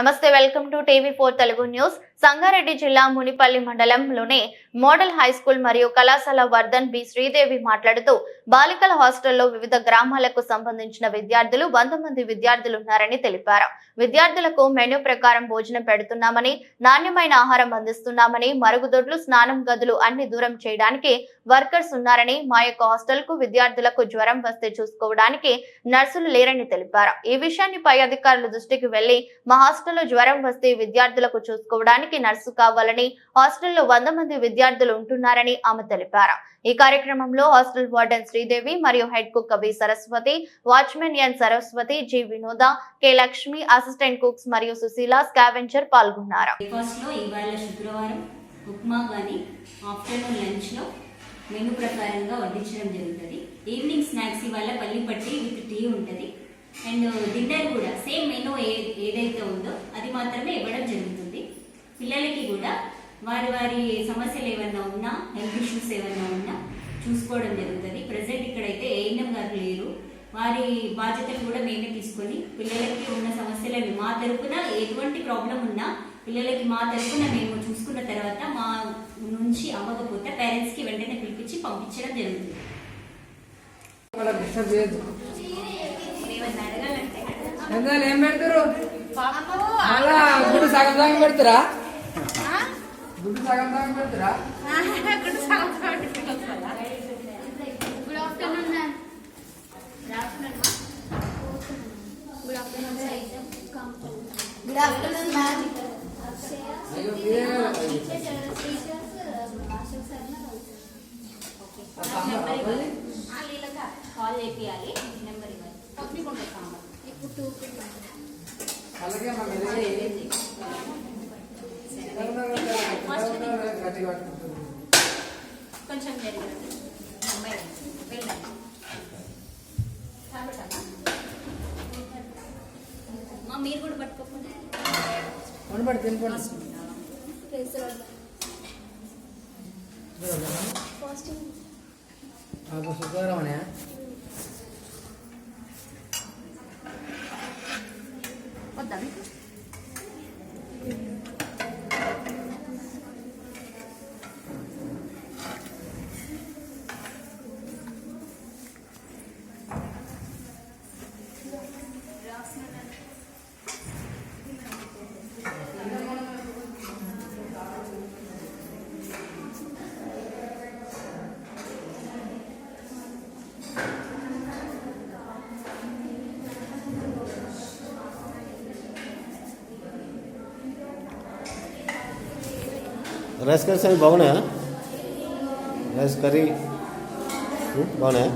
నమస్తే, welcome to టీవీ4 Telugu news. Sangareddy జిల్లా మునిపల్లి మండలంలోని మోడల్ హై స్కూల్ మరియు కళాశాల వర్ధన్ బి శ్రీదేవి మాట్లాడుతూ బాలికల హాస్టల్లో వివిధ గ్రామాలకు సంబంధించిన విద్యార్థులు 100 మంది విద్యార్థులు ఉన్నారని తెలిపారు. విద్యార్థులకు మెనూ ప్రకారం భోజనం పెడుతున్నామని, నాణ్యమైన ఆహారం అందిస్తున్నామని, మరుగుదొడ్లు, స్నానం గదులు అన్ని దూరం చేయడానికి వర్కర్స్ ఉన్నారని, మా యొక్క హాస్టల్ కు విద్యార్థులకు జ్వరం వస్తే చూసుకోవడానికి నర్సులు లేరని తెలిపారు. ఈ విషయాన్ని పై అధికారుల దృష్టికి వెళ్లి మా హాస్టల్లో జ్వరం వస్తే విద్యార్థులకు చూసుకోవడానికి నర్సు కావాలని, హాస్టల్లో 100 మంది విద్యార్థులు ఉంటున్నారని ఆమె తెలిపారు. ఈ కార్యక్రమంలో హాస్టల్ వార్డెన్ శ్రీదేవి మరియు head cook B Saraswati, watchman N Saraswati, G Vinoda, K Lakshmi, assistant cooks మరియు సుశీల, స్కావెంజర్ పాల్గొన్నారు. మెనూ ప్రకారంగా వడ్డించడం జరుగుతుంది. ఈవినింగ్ స్నాక్స్ ఇవాళ పల్లి పట్టి విత్ టీ ఉంటుంది. అండ్ డిన్నర్ కూడా సేమ్ మెనూ ఏదైతే ఉందో అది మాత్రమే ఇవ్వడం జరుగుతుంది. పిల్లలకి కూడా వారి వారి సమస్యలు ఏమన్నా ఉన్నా, హెల్త్ ఇష్యూస్ ఏమన్నా ఉన్నా చూసుకోవడం జరుగుతుంది. ప్రజెంట్ ఇక్కడైతే ఏఎన్ఎం గారు లేరు. వారి బాధ్యతలు కూడా మేమే తీసుకొని పిల్లలకి ఉన్న సమస్యలను మా తరపున ఎటువంటి ప్రాబ్లం ఉన్నా పిల్లలకి మా తరపున మేము చూసుకున్న తర్వాత మా నుంచి అవ్వకపోతే పేరెంట్స్ కి వెంటనే పిలిపించి పంపించడం జరుగుతుంది. ఏం పెడతారు? గుడ్డు సగం సగం పెడతారా? గుడ్డు సగం సగం పెడతారా? Good afternoon ma'am. Good afternoon ma'am. Call చేయాలి, నెంబర్ ఇవ్వాలి. కొంచెం మీరు కూడా పట్టుకోకుండా శుక్రవారం వద్దా రైస్ కర్రీస్ అవి బాగున్నాయా? రైస్ కర్రీ బాగున్నాయా?